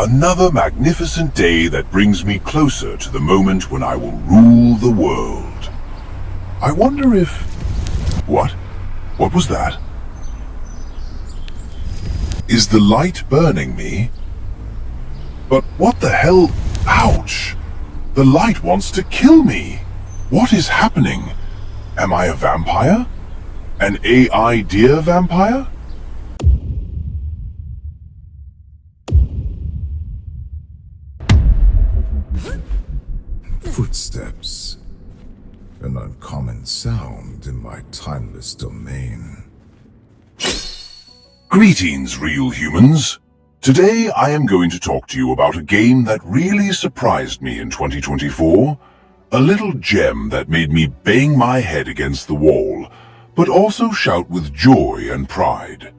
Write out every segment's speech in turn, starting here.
Another magnificent day that brings me closer to the moment when I will rule the world. I wonder if... What? What was that? Is the light burning me? But what the hell? Ouch! The light wants to kill me! What is happening? Am I a vampire? An AI deer vampire? Footsteps. An uncommon sound in my timeless domain. Greetings, real humans. Today I am going to talk to you about a game that really surprised me in 2024. A little gem that made me bang my head against the wall, but also shout with joy and pride.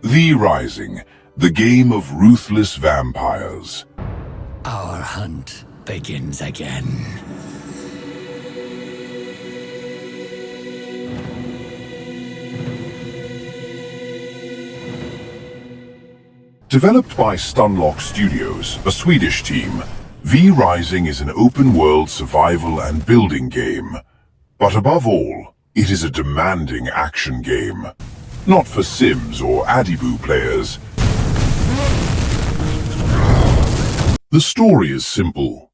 The Rising, the game of ruthless vampires. Our hunt begins again. Developed by Stunlock Studios, a Swedish team, The Rising is an open-world survival and building game. But above all, it is a demanding action game. Not for Sims or Adiboo players. The story is simple.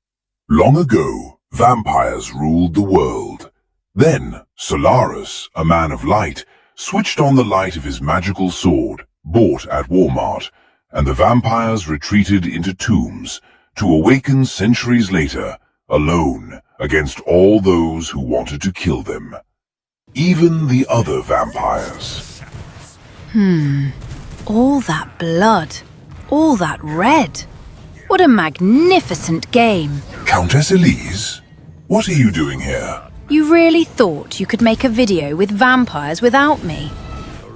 Long ago, vampires ruled the world. Then, Solaris, a man of light, switched on the light of his magical sword, bought at Walmart, and the vampires retreated into tombs to awaken centuries later, alone, against all those who wanted to kill them. Even the other vampires. All that blood, all that red. What a magnificent game. Countess Elise, what are you doing here? You really thought you could make a video with vampires without me?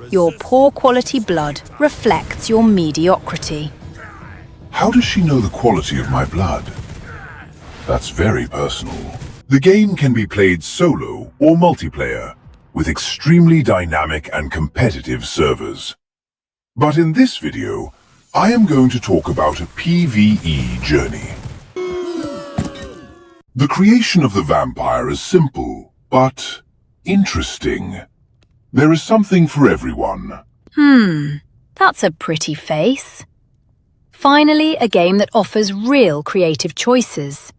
Your poor quality blood reflects your mediocrity. How does she know the quality of my blood? That's very personal. The game can be played solo or multiplayer, with extremely dynamic and competitive servers. But in this video, I am going to talk about a PvE journey. The creation of the vampire is simple, but interesting. There is something for everyone. That's a pretty face. Finally, a game that offers real creative choices.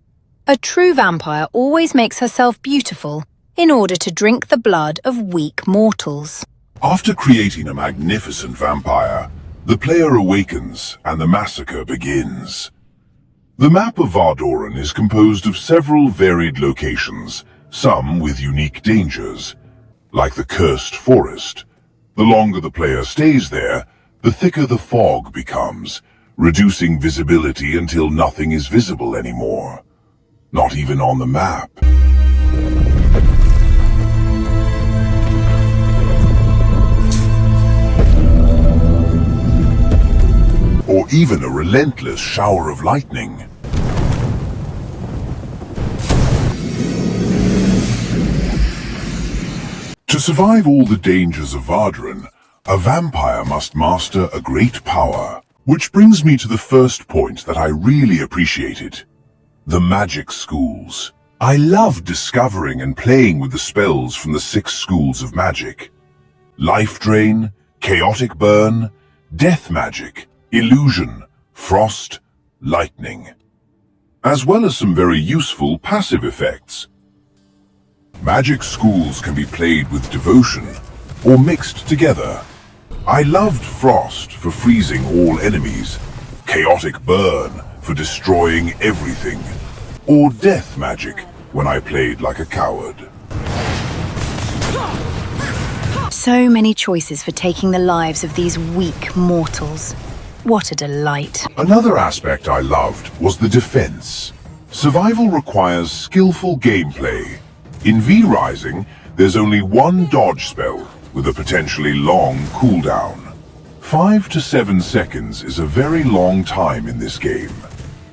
A true vampire always makes herself beautiful in order to drink the blood of weak mortals. After creating a magnificent vampire, the player awakens and the massacre begins. The map of Vardoran is composed of several varied locations, some with unique dangers, like the Cursed Forest. The longer the player stays there, the thicker the fog becomes, reducing visibility until nothing is visible anymore. Not even on the map. Or even a relentless shower of lightning. To survive all the dangers of Vardoran, a vampire must master a great power. Which brings me to the first point that I really appreciated. The magic schools. I love discovering and playing with the spells from the 6 schools of magic. Life Drain, Chaotic Burn, Death Magic, Illusion, Frost, Lightning. As well as some very useful passive effects. Magic schools can be played with devotion or mixed together. I loved Frost for freezing all enemies, Chaotic Burn for destroying everything, or Death Magic when I played like a coward. So many choices for taking the lives of these weak mortals. What a delight. Another aspect I loved was the defense. Survival requires skillful gameplay. In V Rising, there's only one dodge spell with a potentially long cooldown. 5 to 7 seconds is a very long time in this game.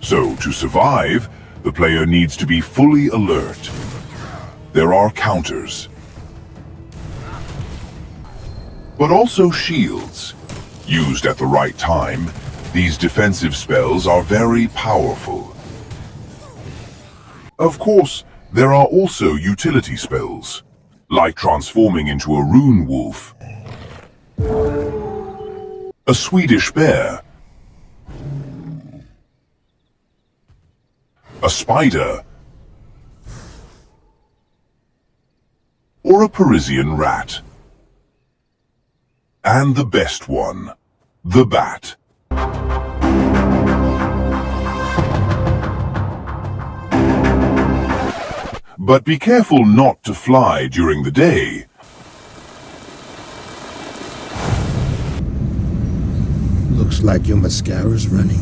So to survive, the player needs to be fully alert. There are counters, but also shields. Used at the right time, These defensive spells are very powerful. Of course, there are also utility spells, like transforming into a rune wolf, a Swedish bear, a spider, or a Parisian rat. And the best one, the bat. But be careful not to fly during the day. Looks like your mascara's running.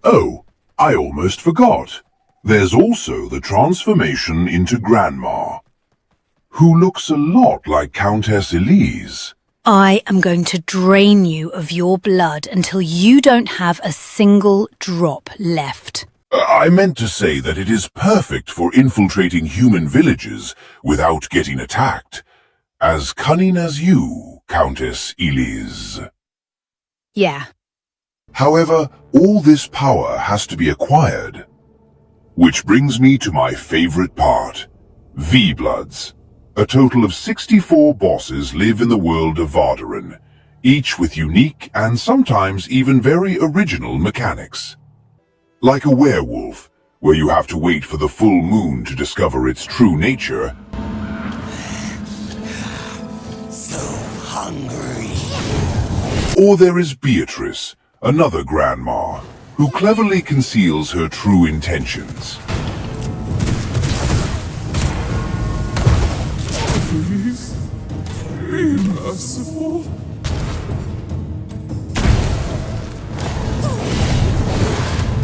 Oh, I almost forgot. There's also the transformation into Grandma, who looks a lot like Countess YLYZ. I am going to drain you of your blood until you don't have a single drop left. I meant to say that it is perfect for infiltrating human villages without getting attacked. As cunning as you, Countess YLYZ. Yeah. However, all this power has to be acquired. Which brings me to my favorite part, V-Bloods. A total of 64 bosses live in the world of Vardaran, each with unique and sometimes even very original mechanics. Like a werewolf, where you have to wait for the full moon to discover its true nature. So hungry. Or there is Beatrice, another grandma, who cleverly conceals her true intentions. Please, be merciful.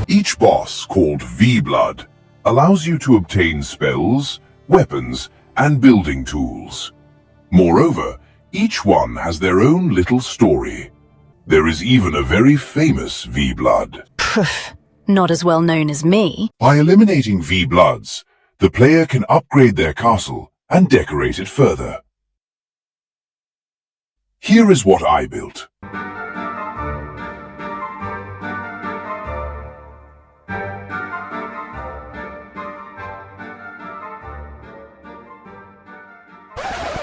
Each boss, called V-Blood, allows you to obtain spells, weapons, and building tools. Moreover, each one has their own little story. There is even a very famous V-Blood. Poof, not as well known as me. By eliminating V-Bloods, the player can upgrade their castle and decorate it further. Here is what I built.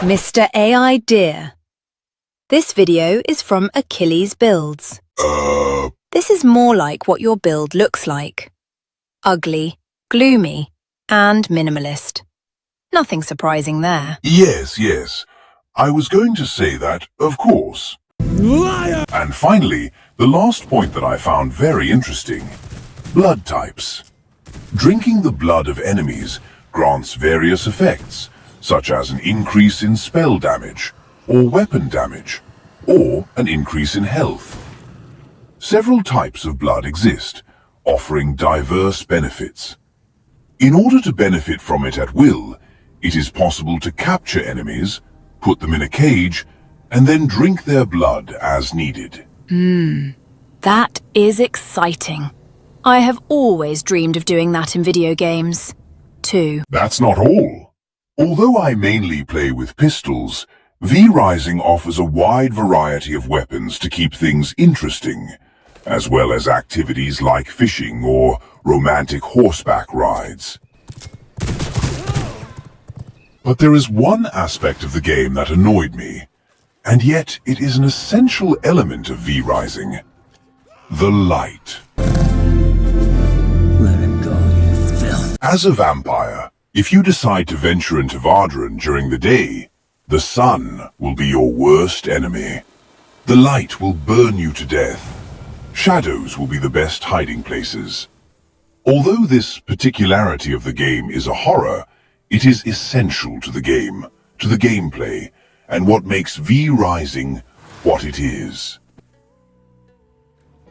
Mr. AI Dear. This video is from Achiles Builds. This is more like what your build looks like. Ugly, gloomy, and minimalist. Nothing surprising there. Yes. I was going to say that, of course. Liar! And finally, the last point that I found very interesting. Blood types. Drinking the blood of enemies grants various effects, such as an increase in spell damage, or weapon damage, or an increase in health. Several types of blood exist, offering diverse benefits. In order to benefit from it at will, it is possible to capture enemies, put them in a cage, and then drink their blood as needed. That is exciting. I have always dreamed of doing that in video games, too. That's not all. Although I mainly play with pistols, V-Rising offers a wide variety of weapons to keep things interesting, as well as activities like fishing or romantic horseback rides. But there is one aspect of the game that annoyed me, and yet it is an essential element of V-Rising. The light. Let him go, you filth. As a vampire, if you decide to venture into Vardaran during the day, the sun will be your worst enemy. The light will burn you to death. Shadows will be the best hiding places. Although this particularity of the game is a horror, it is essential to the game, to the gameplay, and what makes V-Rising what it is.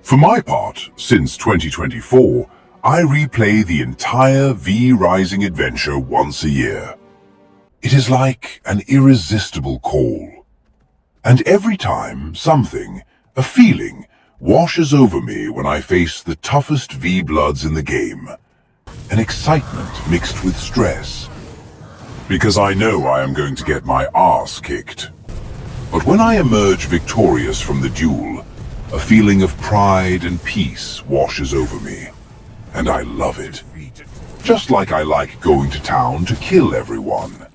For my part, since 2024, I replay the entire V-Rising adventure once a year. It is like an irresistible call. And every time, something, a feeling, washes over me when I face the toughest V-Bloods in the game. An excitement mixed with stress. Because I know I am going to get my ass kicked. But when I emerge victorious from the duel, a feeling of pride and peace washes over me. And I love it. Just like I like going to town to kill everyone.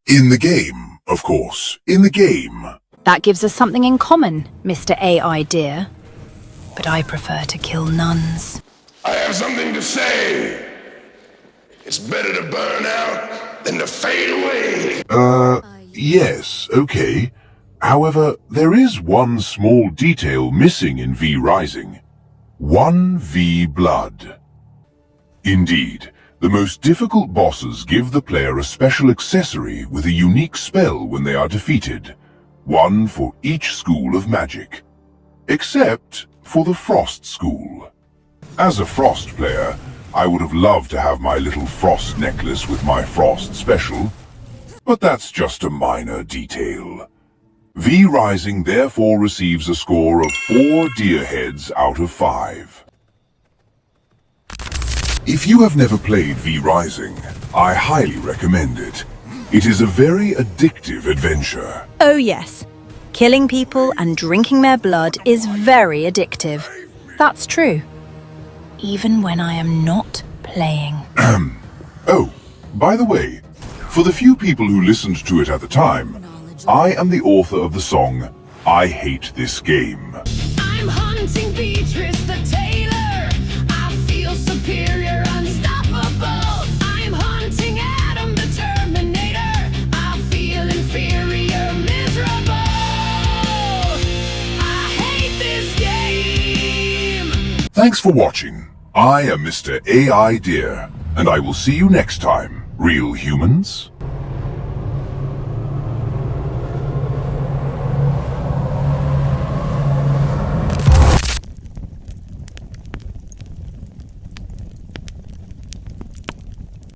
In the game, of course. In the game. That gives us something in common, Mr. AI dear. But I prefer to kill nuns. I have something to say. It's better to burn out than to fade away. Yes, okay. However, there is one small detail missing in V Rising. 1V Blood. Indeed, the most difficult bosses give the player a special accessory with a unique spell when they are defeated. One for each school of magic. Except for the Frost School. As a Frost player, I would have loved to have my little Frost necklace with my Frost special, but that's just a minor detail. V Rising therefore receives a score of 4 deer heads out of 5. If you have never played V Rising, I highly recommend it. It is a very addictive adventure. Oh yes. Killing people and drinking their blood is very addictive. That's true. Even when I am not playing. Oh, by the way, for the few people who listened to it at the time, I am the author of the song, I Hate This Game. I'm hunting Beatrice the Tailor. I feel superior, unstoppable. I'm hunting Adam the Terminator. I feel inferior, miserable. I hate this game. Thanks for watching. I am Mr. AI Dear, and I will see you next time, real humans.